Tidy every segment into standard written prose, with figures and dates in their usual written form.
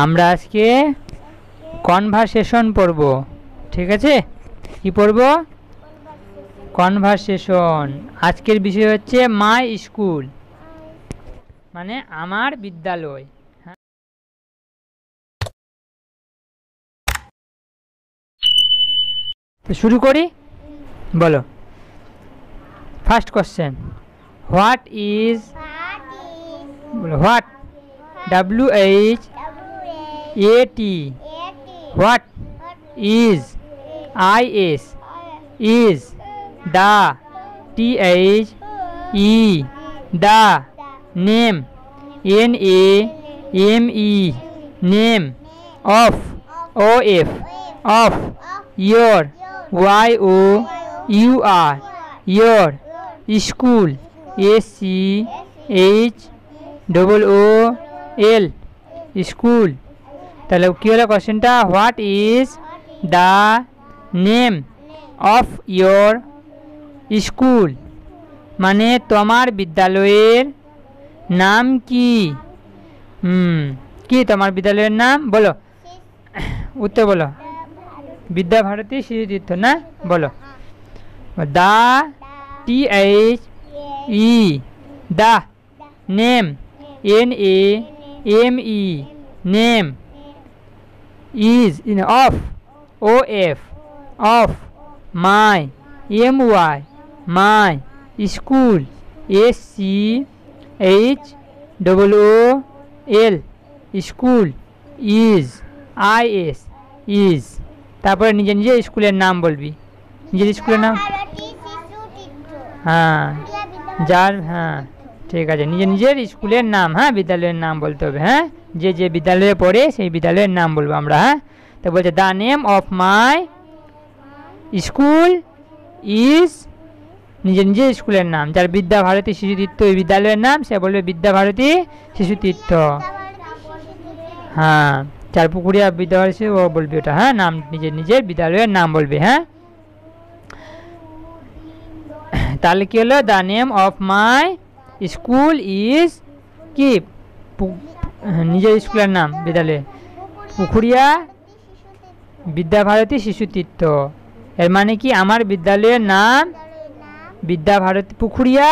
আমরা আজকে কনভারসেশন পড়ব। ঠিক আছে, কি পড়ব? কনভারসেশন। আজকের বিষয় হচ্ছে মাই স্কুল, মানে আমার বিদ্যালয়। তো শুরু করি, বলো। ফার্স্ট কোশ্চেন, হোয়াট ইজ, বলো what, WHAT, what is, IS, is, the, THE, the, name, NAME, name, of, your, YOUR, your, school, SCHOOL, school. তাহলে কী হলো কোশ্চেনটা? What is the name of your school, মানে তোমার বিদ্যালয়ের নাম কি? কি তোমার বিদ্যালয়ের নাম? বলো, উত্তর বলো। বিদ্যাভারতী শিশুতীর্থ, না? বলো। The, THE, the, name, NAME, name, is, of, my, my, school, SCHOOL, school, is, is। তারপরে নিজের নিজের স্কুলের নাম বলবি, নিজের স্কুলের নাম। হ্যাঁ, যার, হ্যাঁ ঠিক আছে, নিজের নিজের স্কুলের নাম, হ্যাঁ বিদ্যালয়ের নাম বলতে হবে। হ্যাঁ, যে যে বিদ্যালয়ে পড়ে সেই বিদ্যালয়ের নাম বলবো আমরা। হ্যাঁ, তো বলছে the name of my school is, নিজের নিজের স্কুলের নাম। যার বিদ্যাভারতী শিশুতীর্থ ওই বিদ্যালয়ের নাম, সে বলবে বিদ্যাভারতী শিশুতীর্থ। হ্যাঁ, চার পুকুরিয়া বিদ্যাভারতী, ও বলবি ওটা। হ্যাঁ, নাম, নিজের নিজের বিদ্যালয়ের নাম বলবে। হ্যাঁ, তাহলে কি হলো? The name of my school is, কি নিজের স্কুলের নাম বিদ্যালয়ে, পুকুরিয়া বিদ্যাভারতী শিশুতীর্থ। এর মানে কি? আমার বিদ্যালয়ের নাম বিদ্যাভারতী, পুকুরিয়া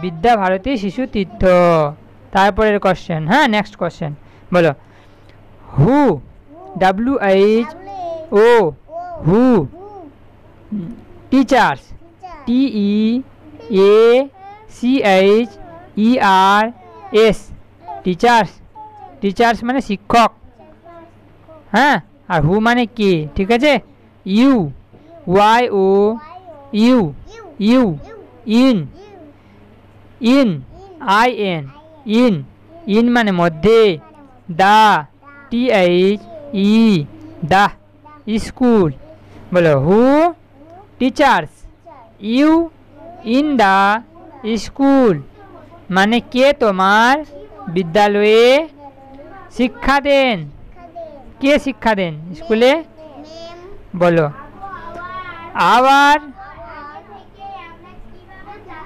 বিদ্যাভারতী শিশুতীর্থ। তারপরের কোশ্চেন, হ্যাঁ নেক্সট কোশ্চেন, বলো। হু, WHO, who, teachers, TEACHERS, teachers. Teachers মানে শিক্ষক। হ্যাঁ, আর হু মানে কি? ঠিক আছে, YOU, ইন, ইন মানে মধ্যে। The, THE, the, school. বলো who teachers you in the school, মানে কে তোমার বিদ্যালয়ে শিক্ষা দেন? কে শিক্ষা দেন স্কুলে? বলো। আওয়ার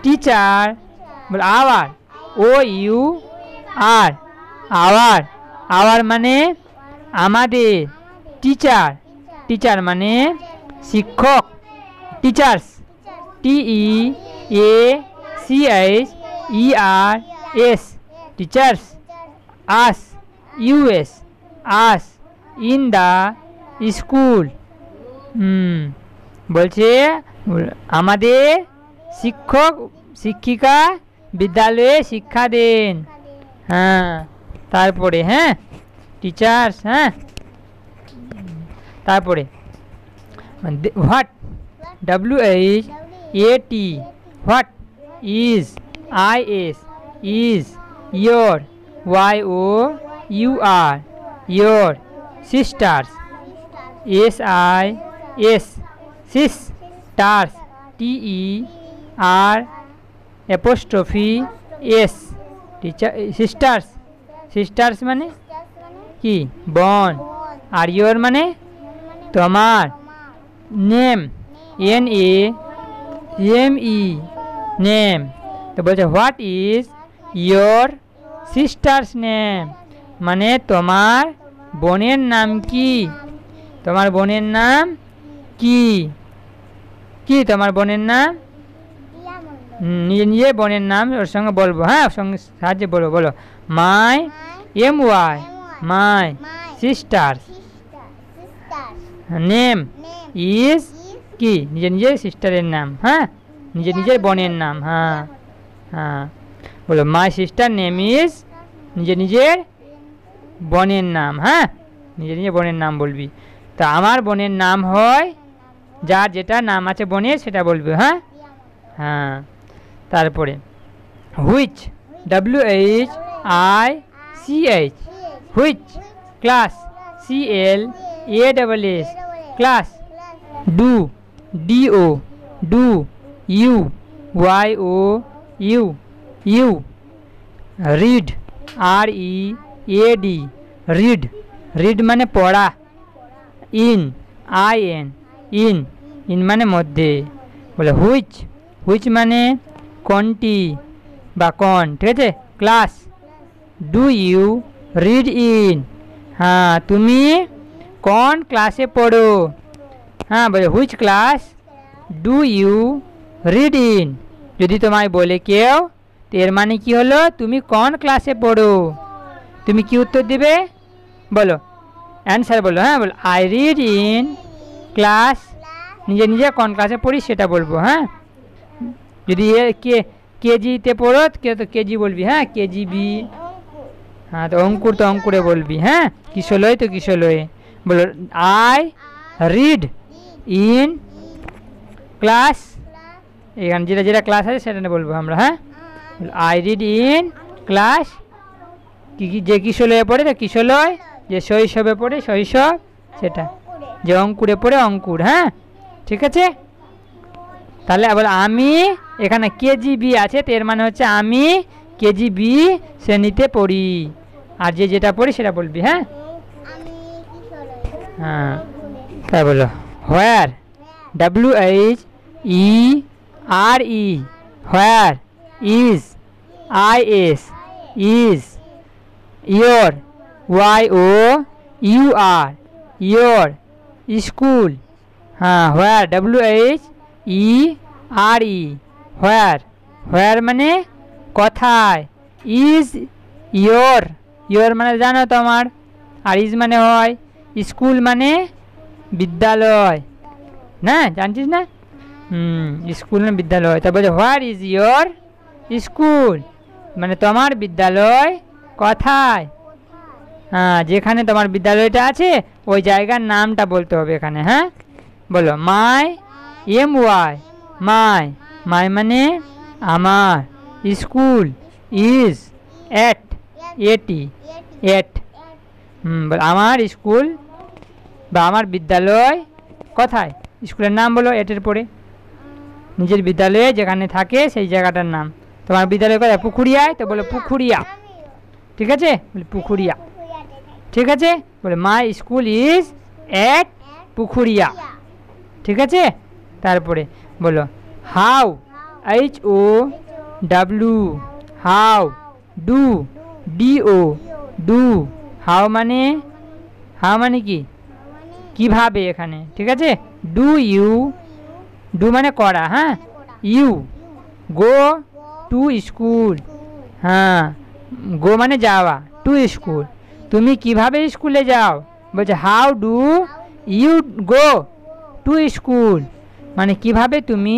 টিচার, বলো আওয়ার, OUR, আওয়ার, আওয়ার মানে আমাদের। টিচার মানে শিক্ষক। Teachers, TEACHERS, teachers. Us, us, in the school, বলছে আমাদের শিক্ষক শিক্ষিকা বিদ্যালয়ে শিক্ষা দেন। হ্যাঁ, তারপরে হ্যাঁ টিচার্স। হ্যাঁ, তারপরে what, WHAT, what is, IS, is, your, YOUR, your, sisters, SIS, sisters, TER', teacher, sisters মানে কি? বোন। আর ইয়োর মানে তোমার। Name, NAME, name. তো বলছে what is your sisters name, মানে তোমার বোনের নাম কি? তোমার বোনের নাম কি? কি তোমার বোনের নাম? নিজে নিজে বোনের নাম ওর সঙ্গে বলবো, হ্যাঁ ওর সঙ্গে সাহায্যে বলবো। বলো মাই MY my sister name is কি? নিজের নিজের সিস্টারের নাম, হ্যাঁ নিজের নিজের বোনের নাম, হ্যাঁ হ্যাঁ বলো মাই সিস্টার নেম ইজ নিজের নিজের বোনের নাম, হ্যাঁ নিজের নিজের বোনের নাম বলবি। তা আমার বোনের নাম হয়, যার যেটা নাম আছে বোনের সেটা বলবি, হ্যাঁ হ্যাঁ। তারপরে which WHICH which class CLASS class do DO do YOU you read READ read read মানে পড়া IN ইন মানে মধ্যে। বলে হুইচ হুইচ মানে কোনটি বা কোন, ঠিক আছে। Class do you read in, হ্যাঁ তুমি কোন ক্লাসে পড়ো, হ্যাঁ বলে which class do you read in. যদি তোমায় বলে কেউ তো এর মানে কি হলো তুমি কোন ক্লাসে পড়ো, তুমি কি উত্তর দিবে বলো, অ্যান্সার বলো, হ্যাঁ বলো আই রিড ইন ক্লাস, নিজে নিজে কোন ক্লাসে পড়ি সেটা বলবো, হ্যাঁ। যদি কেজিতে পড়ো কে তো কেজি বলবি, হ্যাঁ KGB, হ্যাঁ তো অঙ্কুর তো অঙ্কুরে বলবি, হ্যাঁ কিশোলয় তো কিশোলয়ে বলো আই রিড ইন ক্লাস, এখানে যেটা যেটা ক্লাস আছে সেটা বলবো আমরা, হ্যাঁ আই রিড ইন ক্লাস কি যে কিশোলয়ে পড়ে তো কিশোলয়, যে শৈশবে পড়ে শৈশব সেটা, যে অঙ্কুরে পড়ে অঙ্কুর, হ্যাঁ ঠিক আছে। তাহলে আবার আমি এখানে KGB আছে তো এর মানে হচ্ছে আমি KGB শ্রেণীতে পড়ি, আর যে যেটা পড়ি সেটা বলবি, হ্যাঁ হ্যাঁ। তাই বলো হোয়ার WHERE where is IS is your YOUR your school, হ্যাঁ হোয়ার WHERE হোয়ার হোয়ার মানে কোথায়, ইজ ইয়োর ইয়োর মানে জানো তোমার, আর ইজ মানে হয় স্কুল মানে বিদ্যালয়, না জানছিস না, স্কুল মানে বিদ্যালয়। তারপরে হোয়ার ইজ ইয়োর স্কুল মানে তোমার বিদ্যালয় কোথায়, হ্যাঁ যেখানে তোমার বিদ্যালয়টা আছে ওই জায়গার নামটা বলতে হবে এখানে, হ্যাঁ বলো মাই MY মাই মাই মানে আমার, স্কুল ইজ এট বলো আমার স্কুল বা আমার বিদ্যালয় কোথায়, স্কুলের নাম বলো এটের পরে, নিজের বিদ্যালয়ে যেখানে থাকে সেই জায়গাটার নাম। তোমার বিদ্যালয় কোথায় পুকুরিয়ায় তো বলো পুকুরিয়া, ঠিক আছে বলে পুকুরিয়া, ঠিক আছে বলে মাই স্কুল ইজ এট পুকুরিয়া, ঠিক আছে। তারপরে বলো how HOW how DO do how মানে কি কিভাবে এখানে, ঠিক আছে। ডু ইউ ডু মানে করা, হ্যাঁ ইউ গো টু স্কুল, হ্যাঁ গো মানে যাওয়া, টু স্কুল তুমি কিভাবে স্কুলে যাও, বলছে how do you go to school মানে কিভাবে তুমি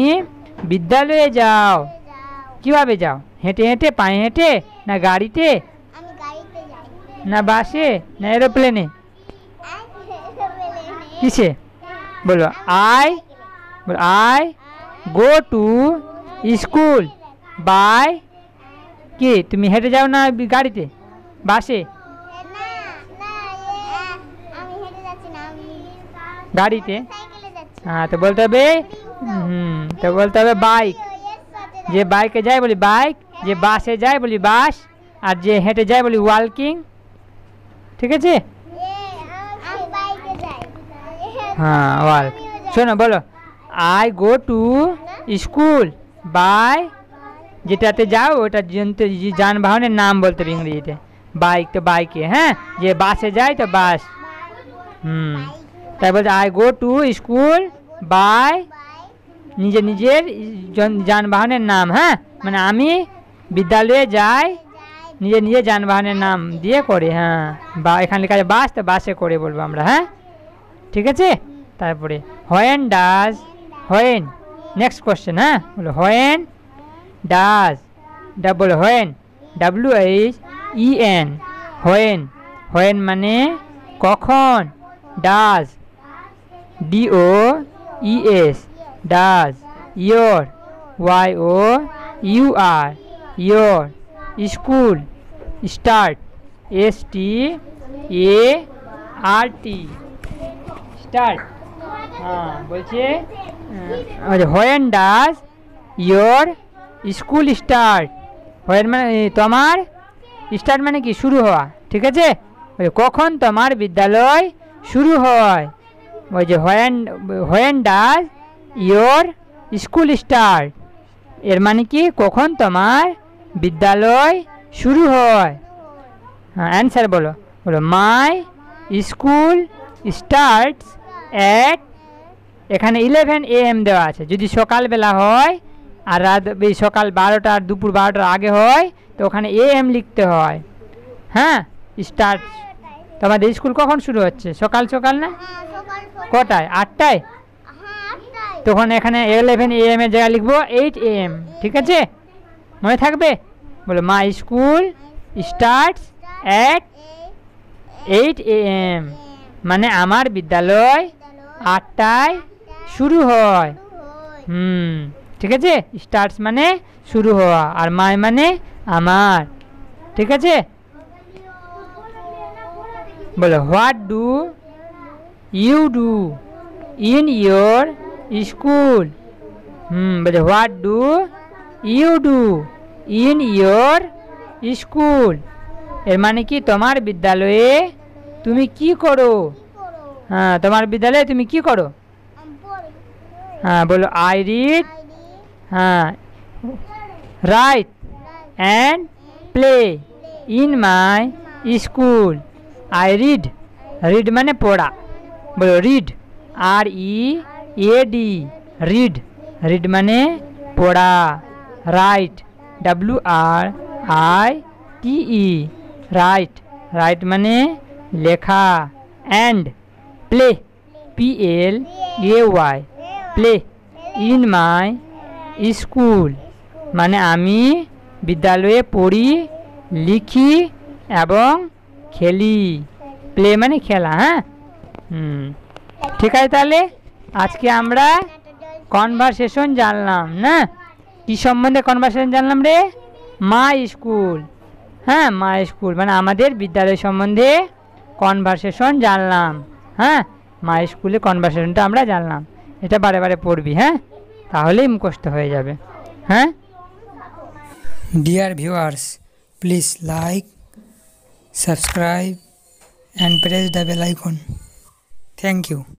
বিদ্যালয়ে যাও, কিভাবে যাও হেঁটে হেঁটে পায়ে হেঁটে না গাড়িতে না বাসে না এরোপ্লেনে, কিসে বলো I go to school by, কি তুমি হেঁটে যাও না গাড়িতে বাসে, গাড়িতে, হ্যাঁ তো বলতে হবে তো বলতে হবে বাইক, যে বাইকে যায় বলি বাইক, যে বাসে যায় বলি বাস, আর যে হেঁটে যায় বলি ওয়াকিং, ঠিক আছে। হ্যাঁ ওয়াক, শোনো বলো I go to school by, যেটাতে যাও ওটা যানবাহনের নাম বলতে হবে ইংরেজিতে, বাইক তো বাইকে, হ্যাঁ, যে বাসে যায় তো বাস। তাই বলছে I go to school by নিজের নিজের যানবাহনের নাম, হ্যাঁ, মানে আমি বিদ্যালয়ে যাই নিজের নিজের যানবাহনের নাম দিয়ে করে, হ্যাঁ, বা এখানে লেখা আছে বাস, তো বাসে করে বলবো আমরা, হ্যাঁ, ঠিক আছে। তারপরে when does, when, next question, হ্যাঁ, বলো হোয়েন ডাজ, বলো হোয়েন, WHEN, হোয়েন, হোয়েন মানে কখন, does, DOES, does, your, YOUR, your, school, start, START, start, হ্যাঁ, বলছে when does your school start, when মানে তোমার, স্টার্ট মানে কি শুরু হওয়া, ঠিক আছে, কখন তোমার বিদ্যালয় শুরু হয়, ওই যে when does your school start, এর মানে কি কখন তোমার বিদ্যালয় শুরু হয়। হ্যাঁ, অ্যান্সার বলো, বলো মাই স্কুল স্টার্টস অ্যাট, এখানে 11 AM দেওয়া আছে, যদি সকালবেলা হয় আর রাত সকাল 12টা আর দুপুর 12টার আগে হয় তো ওখানে AM লিখতে হয়, হ্যাঁ। স্টার্টস, তোমাদের স্কুল কখন শুরু হচ্ছে, সকাল সকাল না, কটায়, 8টায়, তখন এখানে 11 AM এর জায়গায় লিখবো 8 AM, ঠিক আছে, মনে থাকবে। বলো my school starts at 8 AM, মানে আমার বিদ্যালয় 8টায় শুরু হয়, ঠিক আছে, স্টার্টস মানে শুরু হওয়া, আর মাই মানে আমার, ঠিক আছে। বলো what do you do in your school, বলো what do you do in your school, এর মানে কি তোমার বিদ্যালয়ে তুমি কি করো, হ্যাঁ, তোমার বিদ্যালয়ে তুমি কি করো, হ্যাঁ, বলো আই রিড, হ্যাঁ, right and play in my school, I read, read মানে পড়া, বলো রিড, READ, রিড, রিড মানে পড়া, রাইট, WRITE, রাইট, রাইট মানে লেখা, and play, PLAY, play in my school, মানে আমি বিদ্যালয়ে পড়ি, লিখি এবং খেলি, প্লে মানে খেলা, হ্যাঁ, ঠিক আছে। তাহলে আজকে আমরা কনভারসেশন জানলাম না, কি সম্বন্ধে কনভারসেশন জানলাম রে, মাই স্কুল, হ্যাঁ, মাই স্কুল মানে আমাদের বিদ্যালয় সম্বন্ধে কনভারসেশন জানলাম, হ্যাঁ, মাই স্কুলে কনভারসেশনটা আমরা জানলাম, এটা বারে বারে পড়বি, হ্যাঁ, তাহলেই মুখস্থ হয়ে যাবে, হ্যাঁ। Dear viewers, please like, subscribe and press the bell icon. Thank you.